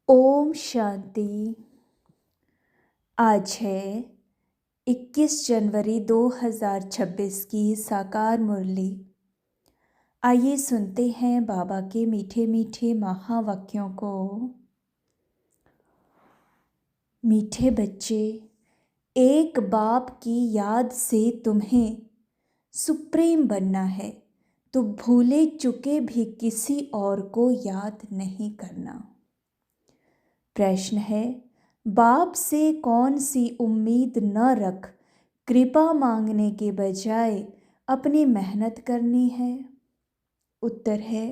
ओम शांति। आज है 21 जनवरी 2026 की साकार मुरली। आइए सुनते हैं बाबा के मीठे मीठे महावाक्यों को। मीठे बच्चे, एक बाप की याद से तुम्हें सुप्रीम बनना है तो भूले चुके भी किसी और को याद नहीं करना। प्रश्न है, बाप से कौन सी उम्मीद न रख, कृपा मांगने के बजाय अपनी मेहनत करनी है। उत्तर है,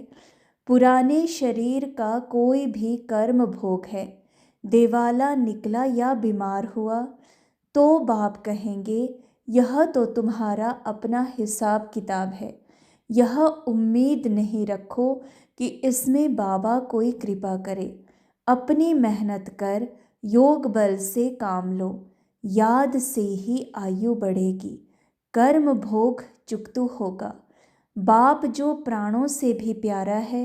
पुराने शरीर का कोई भी कर्म भोग है, देवाला निकला या बीमार हुआ तो बाप कहेंगे यह तो तुम्हारा अपना हिसाब किताब है। यह उम्मीद नहीं रखो कि इसमें बाबा कोई कृपा करे। अपनी मेहनत कर, योग बल से काम लो, याद से ही आयु बढ़ेगी, कर्म भोग चुकतू होगा। बाप जो प्राणों से भी प्यारा है,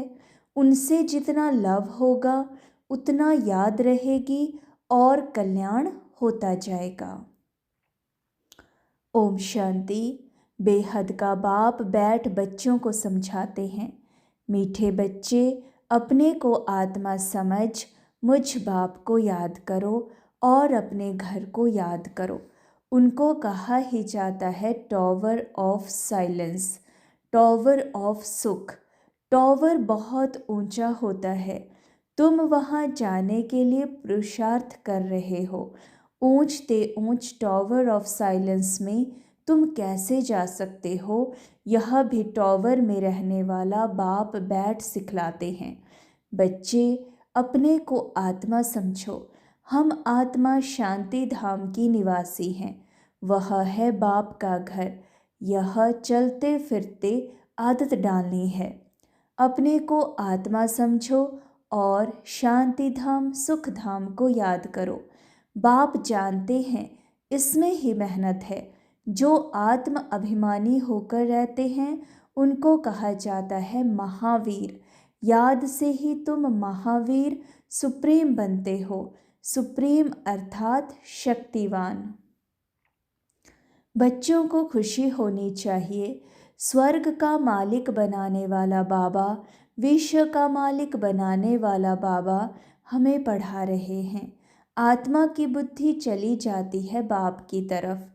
उनसे जितना लव होगा उतना याद रहेगी और कल्याण होता जाएगा। ओम शांति। बेहद का बाप बैठ बच्चों को समझाते हैं, मीठे बच्चे, अपने को आत्मा समझ मुझ बाप को याद करो और अपने घर को याद करो। उनको कहा ही जाता है tower of silence, tower of सुख। टॉवर बहुत ऊंचा होता है, तुम वहाँ जाने के लिए पुरुषार्थ कर रहे हो। ऊंचते ऊंच टॉवर ऑफ साइलेंस में तुम कैसे जा सकते हो, यह भी टॉवर में रहने वाला बाप बैठ सिखलाते हैं। बच्चे, अपने को आत्मा समझो। हम आत्मा शांति धाम की निवासी हैं। वह है बाप का घर। यह चलते फिरते आदत डालनी है। अपने को आत्मा समझो और शांति धाम सुख धाम को याद करो। बाप जानते हैं इसमें ही मेहनत है। जो आत्म अभिमानी होकर रहते हैं उनको कहा जाता है महावीर। याद से ही तुम महावीर सुप्रीम बनते हो। सुप्रीम अर्थात शक्तिवान। बच्चों को खुशी होनी चाहिए। स्वर्ग का मालिक बनाने वाला बाबा, विश्व का मालिक बनाने वाला बाबा हमें पढ़ा रहे हैं। आत्मा की बुद्धि चली जाती है बाप की तरफ।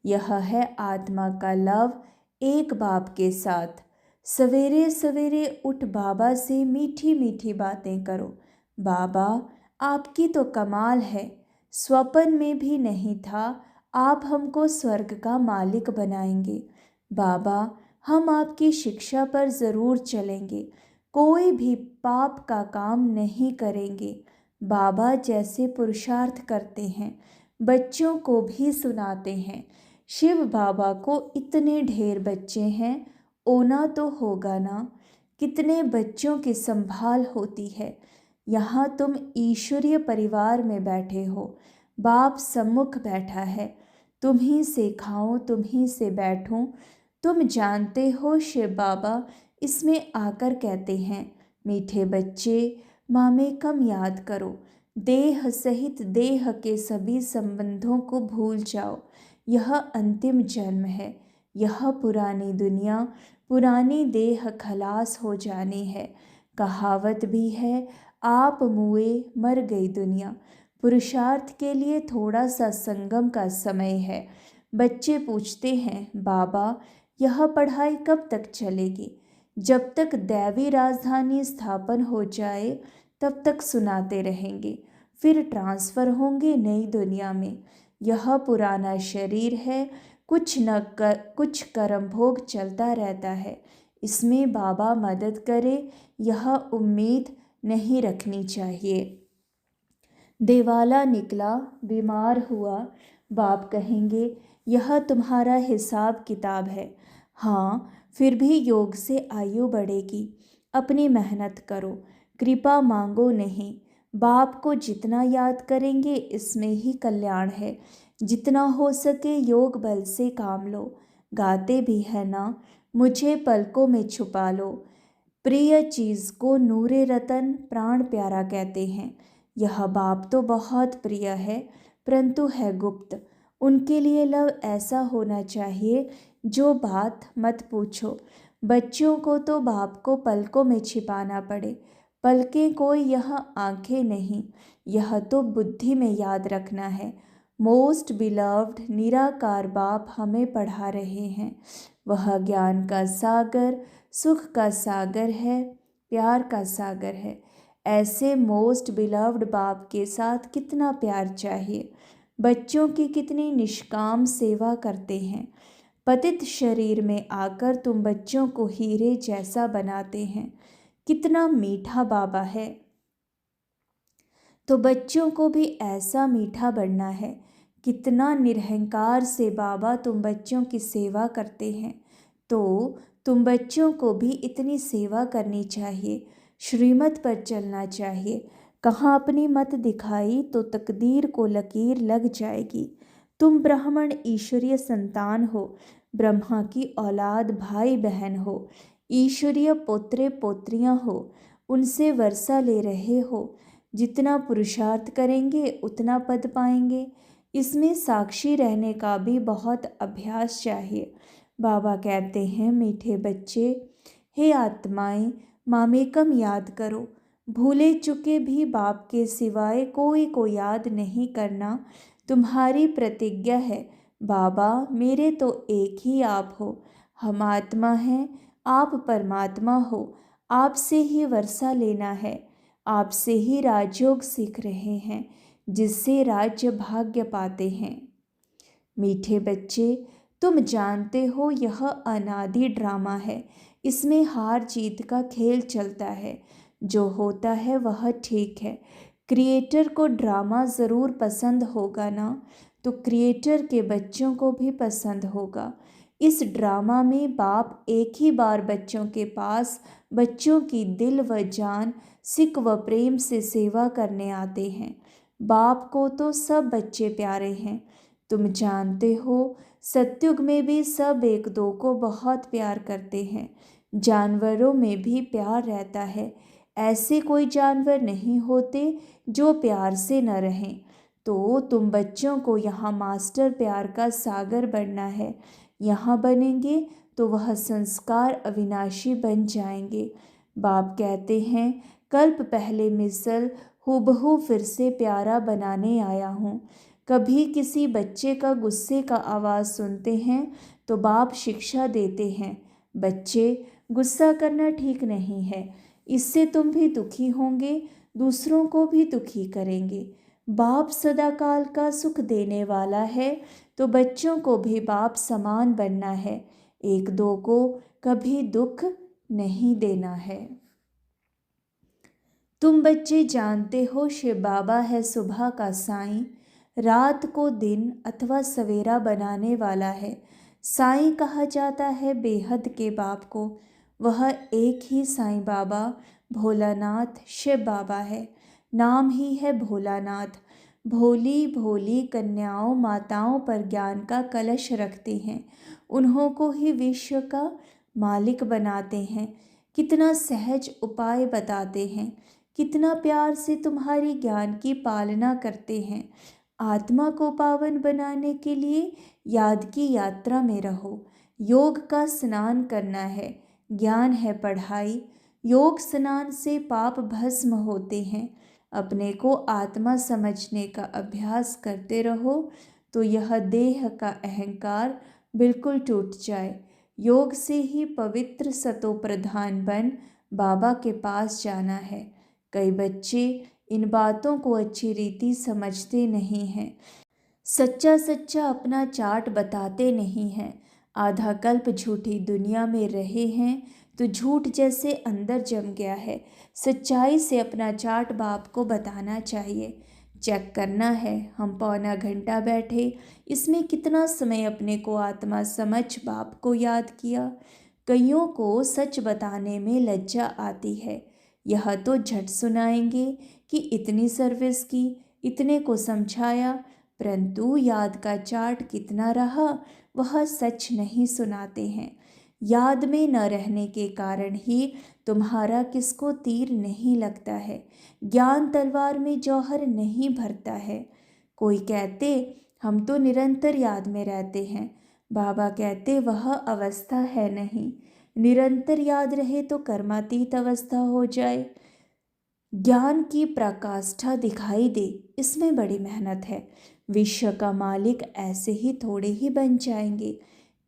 यह है आत्मा का लव एक बाप के साथ। सवेरे सवेरे उठ बाबा से मीठी मीठी बातें करो। बाबा, आपकी तो कमाल है, स्वप्न में भी नहीं था आप हमको स्वर्ग का मालिक बनाएंगे। बाबा, हम आपकी शिक्षा पर ज़रूर चलेंगे, कोई भी पाप का काम नहीं करेंगे। बाबा जैसे पुरुषार्थ करते हैं, बच्चों को भी सुनाते हैं। शिव बाबा को इतने ढेर बच्चे हैं, ओना तो होगा ना। कितने बच्चों की संभाल होती है। यहाँ तुम ईश्वरीय परिवार में बैठे हो, बाप सम्मुख बैठा है। तुम ही से खाऊं, तुम ही से बैठूं। तुम जानते हो शिव बाबा इसमें आकर कहते हैं, मीठे बच्चे, मामे कम याद करो। देह सहित देह के सभी संबंधों को भूल जाओ। यह अंतिम जन्म है। यह पुरानी दुनिया, पुरानी देह खलास हो जानी है। कहावत भी है, आप मुए मर गई दुनिया। पुरुषार्थ के लिए थोड़ा सा संगम का समय है। बच्चे पूछते हैं, बाबा यह पढ़ाई कब तक चलेगी? जब तक दैवी राजधानी स्थापन हो जाए तब तक सुनाते रहेंगे, फिर ट्रांसफ़र होंगे नई दुनिया में। यह पुराना शरीर है, कुछ कर्म भोग चलता रहता है। इसमें बाबा मदद करे, यह उम्मीद नहीं रखनी चाहिए। देवाला निकला, बीमार हुआ, बाप कहेंगे यह तुम्हारा हिसाब किताब है। हाँ, फिर भी योग से आयु बढ़ेगी। अपनी मेहनत करो, कृपा मांगो नहीं। बाप को जितना याद करेंगे इसमें ही कल्याण है। जितना हो सके योग बल से काम लो। गाते भी है ना, मुझे पलकों में छुपा लो। प्रिय चीज़ को नूरे रतन प्राण प्यारा कहते हैं। यह बाप तो बहुत प्रिय है, परंतु है गुप्त। उनके लिए लव ऐसा होना चाहिए जो बात मत पूछो। बच्चों को तो बाप को पलकों में छिपाना पड़े। पलकें कोई यह आंखें नहीं, यह तो बुद्धि में याद रखना है। मोस्ट बिलव्ड निराकार बाप हमें पढ़ा रहे हैं। वह ज्ञान का सागर, सुख का सागर है, प्यार का सागर है। ऐसे मोस्ट बिलव्ड बाप के साथ कितना प्यार चाहिए। बच्चों की कितनी निष्काम सेवा करते हैं। पतित शरीर में आकर तुम बच्चों को हीरे जैसा बनाते हैं। कितना मीठा बाबा है। तो बच्चों को भी ऐसा मीठा बनना है। कितना निरहंकार से बाबा तुम बच्चों की सेवा करते हैं। तो तुम बच्चों को भी इतनी सेवा करनी चाहिए, श्रीमत पर चलना चाहिए। कहाँ अपनी मत दिखाई तो तकदीर को लकीर लग जाएगी। तुम ब्राह्मण ईश्वरीय संतान हो, ब्रह्मा की औलाद भाई बहन हो, ईश्वरीय पोत्रे पोत्रियां हो, उनसे वर्षा ले रहे हो। जितना पुरुषार्थ करेंगे उतना पद पाएंगे। इसमें साक्षी रहने का भी बहुत अभ्यास चाहिए। बाबा कहते हैं, मीठे बच्चे, हे आत्माएं, मामेकम याद करो। भूले चुके भी बाप के सिवाय कोई को याद नहीं करना तुम्हारी प्रतिज्ञा है। बाबा, मेरे तो एक ही आप हो। हम आत्मा हैं, आप परमात्मा हो। आपसे ही वर्षा लेना है, आपसे ही राजयोग सीख रहे हैं, जिससे राज्य भाग्य पाते हैं। मीठे बच्चे, तुम जानते हो यह अनादि ड्रामा है। इसमें हार जीत का खेल चलता है। जो होता है वह ठीक है। क्रिएटर को ड्रामा ज़रूर पसंद होगा ना, तो क्रिएटर के बच्चों को भी पसंद होगा। इस ड्रामा में बाप एक ही बार बच्चों के पास बच्चों की दिल व जान, सिक व प्रेम से सेवा करने आते हैं। बाप को तो सब बच्चे प्यारे हैं। तुम जानते हो, सत्युग में भी सब एक दो को बहुत प्यार करते हैं। जानवरों में भी प्यार रहता है। ऐसे कोई जानवर नहीं होते जो प्यार से न रहें। तो तुम बच्चों को यहाँ मास्टर प्यार का सागर बनना है। यहाँ बनेंगे तो वह संस्कार अविनाशी बन जाएंगे। बाप कहते हैं, कल्प पहले मिसल हूबहू फिर से प्यारा बनाने आया हूँ। कभी किसी बच्चे का गुस्से का आवाज़ सुनते हैं तो बाप शिक्षा देते हैं, बच्चे, गुस्सा करना ठीक नहीं है। इससे तुम भी दुखी होंगे, दूसरों को भी दुखी करेंगे। बाप सदाकाल का सुख देने वाला है, तो बच्चों को भी बाप समान बनना है। एक दो को कभी दुख नहीं देना है। तुम बच्चे जानते हो, शिव बाबा है सुबह का साईं, रात को दिन अथवा सवेरा बनाने वाला है। साईं कहा जाता है बेहद के बाप को। वह एक ही साईं बाबा भोलानाथ शिव बाबा है। नाम ही है भोलानाथ। भोली भोली कन्याओं माताओं पर ज्ञान का कलश रखते हैं। उन्हों को ही विश्व का मालिक बनाते हैं। कितना सहज उपाय बताते हैं। कितना प्यार से तुम्हारी ज्ञान की पालना करते हैं। आत्मा को पावन बनाने के लिए याद की यात्रा में रहो। योग का स्नान करना है, ज्ञान है पढ़ाई। योग स्नान से पाप भस्म होते हैं। अपने को आत्मा समझने का अभ्यास करते रहो तो यह देह का अहंकार बिल्कुल टूट जाए। योग से ही पवित्र सतो प्रधान बन बाबा के पास जाना है। कई बच्चे इन बातों को अच्छी रीति समझते नहीं हैं। सच्चा सच्चा अपना चार्ट बताते नहीं हैं। आधा कल्प झूठी दुनिया में रहे हैं तो झूठ जैसे अंदर जम गया है। सच्चाई से अपना चार्ट बाप को बताना चाहिए। चेक करना है। हम पौना घंटा बैठे, इसमें कितना समय अपने को आत्मा समझ बाप को याद किया। कईयों को सच बताने में लज्जा आती है। यह तो झट सुनाएंगे कि इतनी सर्विस की, इतने को समझाया, परंतु याद का चार्ट कितना रहा वह सच नहीं सुनाते हैं। याद में न रहने के कारण ही तुम्हारा किसको तीर नहीं लगता है। ज्ञान तलवार में जौहर नहीं भरता है। कोई कहते हम तो निरंतर याद में रहते हैं। बाबा कहते वह अवस्था है नहीं। निरंतर याद रहे तो कर्मातीत अवस्था हो जाए। ज्ञान की प्रकाष्ठा दिखाई दे, इसमें बड़ी मेहनत है। विश्व का मालिक ऐसे ही थोड़े ही बन जाएंगे।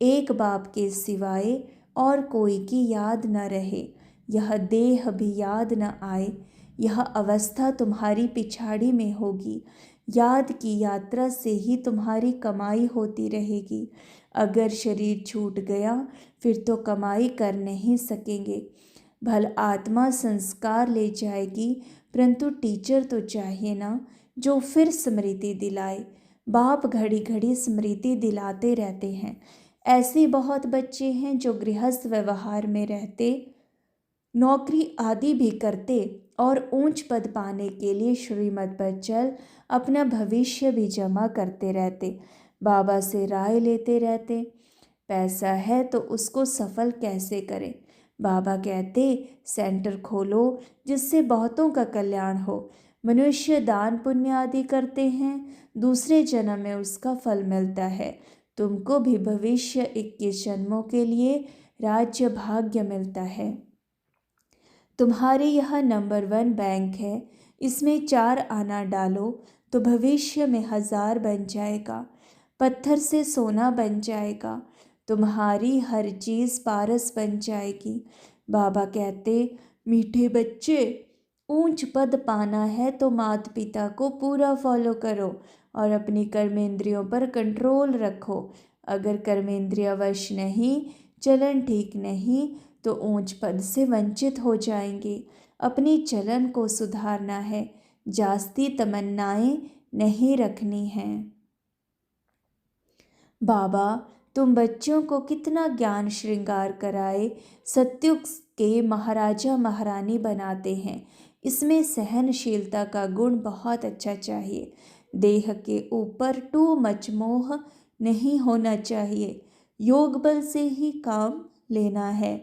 एक बाप के सिवाय और कोई की याद न रहे, यह देह भी याद न आए, यह अवस्था तुम्हारी पिछाड़ी में होगी। याद की यात्रा से ही तुम्हारी कमाई होती रहेगी। अगर शरीर छूट गया फिर तो कमाई कर नहीं सकेंगे। भल आत्मा संस्कार ले जाएगी, परंतु टीचर तो चाहिए ना जो फिर स्मृति दिलाए। बाप घड़ी घड़ी स्मृति दिलाते रहते हैं। ऐसे बहुत बच्चे हैं जो गृहस्थ व्यवहार में रहते, नौकरी आदि भी करते और ऊंच पद पाने के लिए श्रीमत पर चल अपना भविष्य भी जमा करते रहते। बाबा से राय लेते रहते, पैसा है तो उसको सफल कैसे करें। बाबा कहते सेंटर खोलो जिससे बहुतों का कल्याण हो। मनुष्य दान पुण्य आदि करते हैं, दूसरे जन्म में उसका फल मिलता है। तुमको भी भविष्य 21 जन्मों के लिए राज्य भाग्य मिलता है। तुम्हारे यह नंबर 1 बैंक है, इसमें 4 आना डालो तो भविष्य में 1000 बन जाएगा। पत्थर से सोना बन जाएगा। तुम्हारी हर चीज़ पारस बन जाएगी। बाबा कहते मीठे बच्चे, ऊंच पद पाना है तो माता पिता को पूरा फॉलो करो और अपनी कर्मेंद्रियों पर कंट्रोल रखो। अगर कर्मेंद्रिय वश नहीं, चलन ठीक नहीं तो ऊंच पद से वंचित हो जाएंगे। अपनी चलन को सुधारना है, जास्ती तमन्नाएं नहीं रखनी हैं। बाबा तुम बच्चों को कितना ज्ञान श्रृंगार कराए सत्युग के महाराजा महारानी बनाते हैं। इसमें सहनशीलता का गुण बहुत अच्छा चाहिए। देह के ऊपर टू मच मोह नहीं होना चाहिए। योग बल से ही काम लेना है।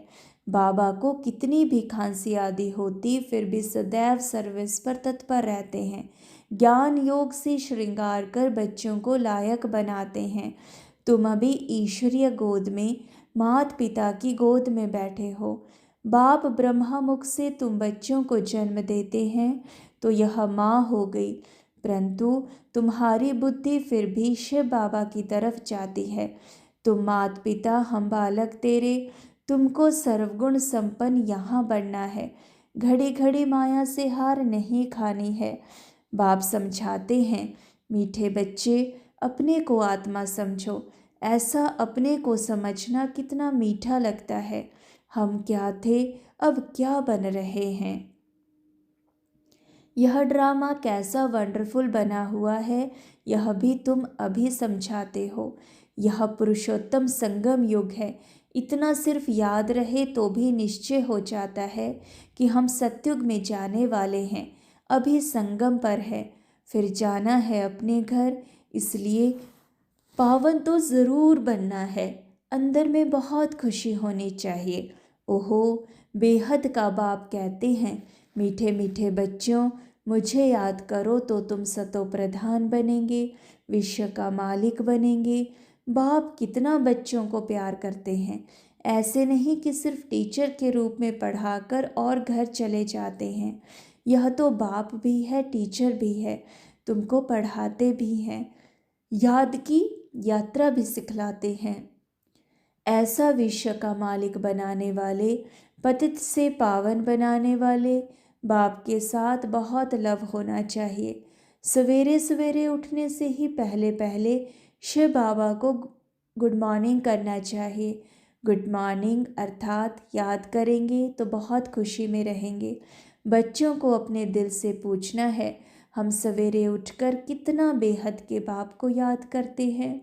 बाबा को कितनी भी खांसी आदि होती फिर भी सदैव सर्विस पर तत्पर रहते हैं। ज्ञान योग से श्रृंगार कर बच्चों को लायक बनाते हैं। तुम अभी ईश्वरीय गोद में माता पिता की गोद में बैठे हो। बाप ब्रह्मा मुख से तुम बच्चों को जन्म देते हैं तो यह माँ हो गई, परंतु तुम्हारी बुद्धि फिर भी शिव बाबा की तरफ जाती है। तुम माता पिता, हम बालक तेरे, तुमको सर्वगुण संपन्न यहाँ बनना है। घड़ी घड़ी माया से हार नहीं खानी है। बाप समझाते हैं मीठे बच्चे, अपने को आत्मा समझो। ऐसा अपने को समझना कितना मीठा लगता है। हम क्या थे, अब क्या बन रहे हैं। यह ड्रामा कैसा वंडरफुल बना हुआ है, यह भी तुम अभी समझाते हो। यह पुरुषोत्तम संगम युग है। इतना सिर्फ याद रहे तो भी निश्चय हो जाता है कि हम सत्युग में जाने वाले हैं। अभी संगम पर है, फिर जाना है अपने घर, इसलिए पावन तो ज़रूर बनना है। अंदर में बहुत खुशी होनी चाहिए। ओहो, बेहद का बाप कहते हैं मीठे मीठे बच्चों, मुझे याद करो तो तुम सतो प्रधान बनेंगे, विश्व का मालिक बनेंगे। बाप कितना बच्चों को प्यार करते हैं। ऐसे नहीं कि सिर्फ टीचर के रूप में पढ़ाकर और घर चले जाते हैं। यह तो बाप भी है, टीचर भी है, तुमको पढ़ाते भी हैं, याद की यात्रा भी सिखलाते हैं। ऐसा विश्व का मालिक बनाने वाले, पतित से पावन बनाने वाले बाप के साथ बहुत लव होना चाहिए। सवेरे सवेरे उठने से ही पहले पहले शिव बाबा को गुड मॉर्निंग करना चाहिए। गुड मॉर्निंग अर्थात याद करेंगे तो बहुत खुशी में रहेंगे। बच्चों को अपने दिल से पूछना है, हम सवेरे उठकर कितना बेहद के बाप को याद करते हैं।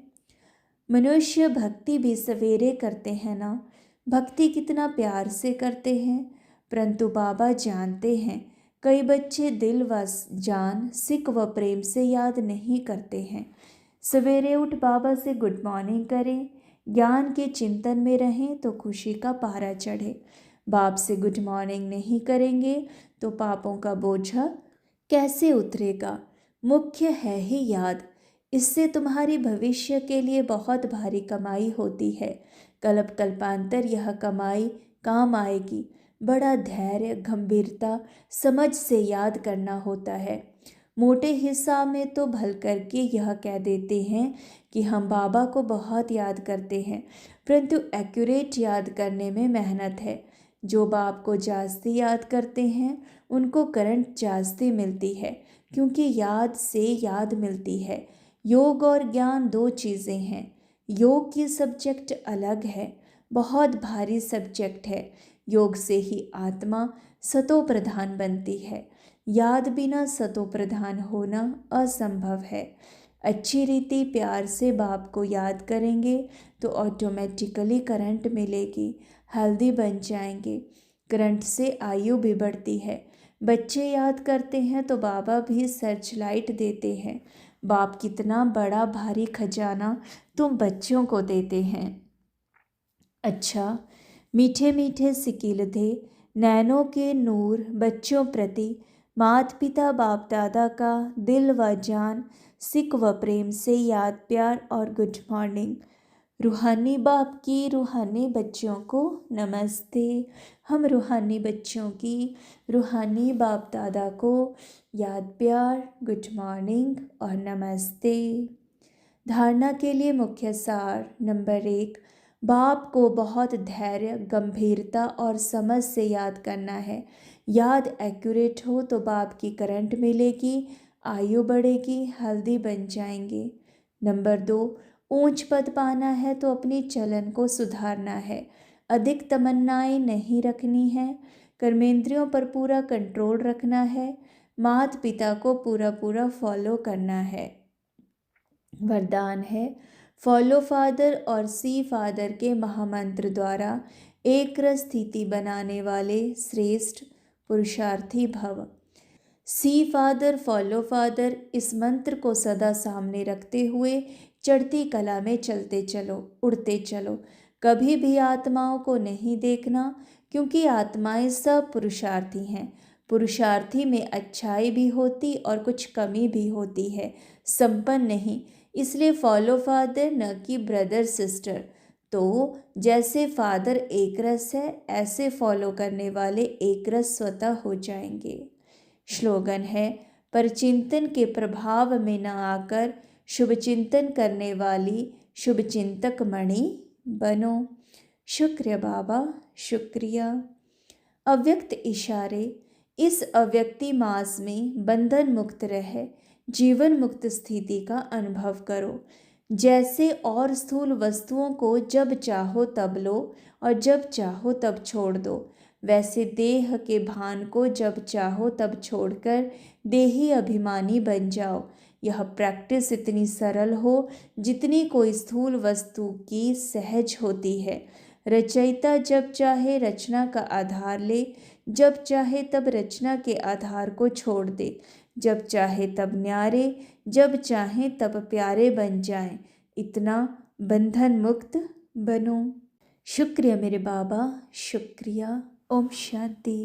मनुष्य भक्ति भी सवेरे करते हैं ना, भक्ति कितना प्यार से करते हैं, परंतु बाबा जानते हैं कई बच्चे दिल व जान, सिक व प्रेम से याद नहीं करते हैं। सवेरे उठ बाबा से गुड मॉर्निंग करें, ज्ञान के चिंतन में रहें तो खुशी का पारा चढ़े। बाप से गुड मॉर्निंग नहीं करेंगे तो पापों का बोझा कैसे उतरेगा। मुख्य है ही याद, इससे तुम्हारी भविष्य के लिए बहुत भारी कमाई होती है। कल्प कल्पांतर यह कमाई काम आएगी। बड़ा धैर्य, गंभीरता, समझ से याद करना होता है। मोटे हिसाब में तो भल करके यह कह देते हैं कि हम बाबा को बहुत याद करते हैं, परंतु एक्यूरेट याद करने में मेहनत है। जो बाप को जास्ती याद करते हैं उनको करंट जास्ती मिलती है, क्योंकि याद से याद मिलती है। योग और ज्ञान दो चीज़ें हैं। योग की सब्जेक्ट अलग है, बहुत भारी सब्जेक्ट है। योग से ही आत्मा सतो प्रधान बनती है। याद बिना सतो प्रधान होना असंभव है। अच्छी रीति प्यार से बाप को याद करेंगे तो ऑटोमेटिकली करंट मिलेगी, हेल्दी बन जाएंगे। करंट से आयु भी बढ़ती है। बच्चे याद करते हैं तो बाबा भी सर्च लाइट देते हैं। बाप कितना बड़ा भारी खजाना तुम बच्चों को देते हैं। अच्छा, मीठे मीठे सिकील थे नैनों के नूर बच्चों प्रति। माता पिता बाप दादा का दिल व जान, सिक व प्रेम से याद, प्यार और गुड मॉर्निंग। रूहानी बाप की रूहानी बच्चों को नमस्ते। हम रूहानी बच्चों की रूहानी बाप दादा को याद, प्यार, गुड मॉर्निंग और नमस्ते। धारणा के लिए मुख्य सार नंबर 1, बाप को बहुत धैर्य, गंभीरता और समझ से याद करना है। याद एक्यूरेट हो तो बाप की करंट मिलेगी, आयु बढ़ेगी, हेल्दी बन जाएंगे। नंबर 2, ऊंच पद पाना है तो अपनी चलन को सुधारना है। अधिक तमन्नाएं नहीं रखनी है। कर्मेंद्रियों पर पूरा कंट्रोल रखना है। माता पिता को पूरा पूरा फॉलो करना है। वरदान है, फॉलो फादर और सी फादर के महामंत्र द्वारा एक रस स्थिति बनाने वाले श्रेष्ठ पुरुषार्थी भव। सी फादर, फॉलो फादर, इस मंत्र को सदा सामने रखते हुए चढ़ती कला में चलते चलो, उड़ते चलो। कभी भी आत्माओं को नहीं देखना, क्योंकि आत्माएं सब पुरुषार्थी हैं। पुरुषार्थी में अच्छाई भी होती और कुछ कमी भी होती है, संपन्न नहीं। इसलिए फॉलो फादर न कि ब्रदर सिस्टर। तो जैसे फादर एक रस है, ऐसे फॉलो करने वाले एक रस स्वतः हो जाएंगे। श्लोगन है, परचिंतन के प्रभाव में न आकर शुभ चिंतन करने वाली शुभचिंतक मणि बनो। शुक्रिया बाबा, शुक्रिया। अव्यक्त इशारे, इस अव्यक्ति मास में बंधन मुक्त रहे जीवन मुक्त स्थिति का अनुभव करो। जैसे और स्थूल वस्तुओं को जब चाहो तब लो और जब चाहो तब छोड़ दो, वैसे देह के भान को जब चाहो तब छोड़कर देही अभिमानी बन जाओ। यह प्रैक्टिस इतनी सरल हो जितनी कोई स्थूल वस्तु की सहज होती है। रचयिता जब चाहे रचना का आधार ले, जब चाहे तब रचना के आधार को छोड़ दे। जब चाहे तब न्यारे, जब चाहे तब प्यारे बन जाएं। इतना बंधन मुक्त बनो। शुक्रिया मेरे बाबा, शुक्रिया। ओम शांति।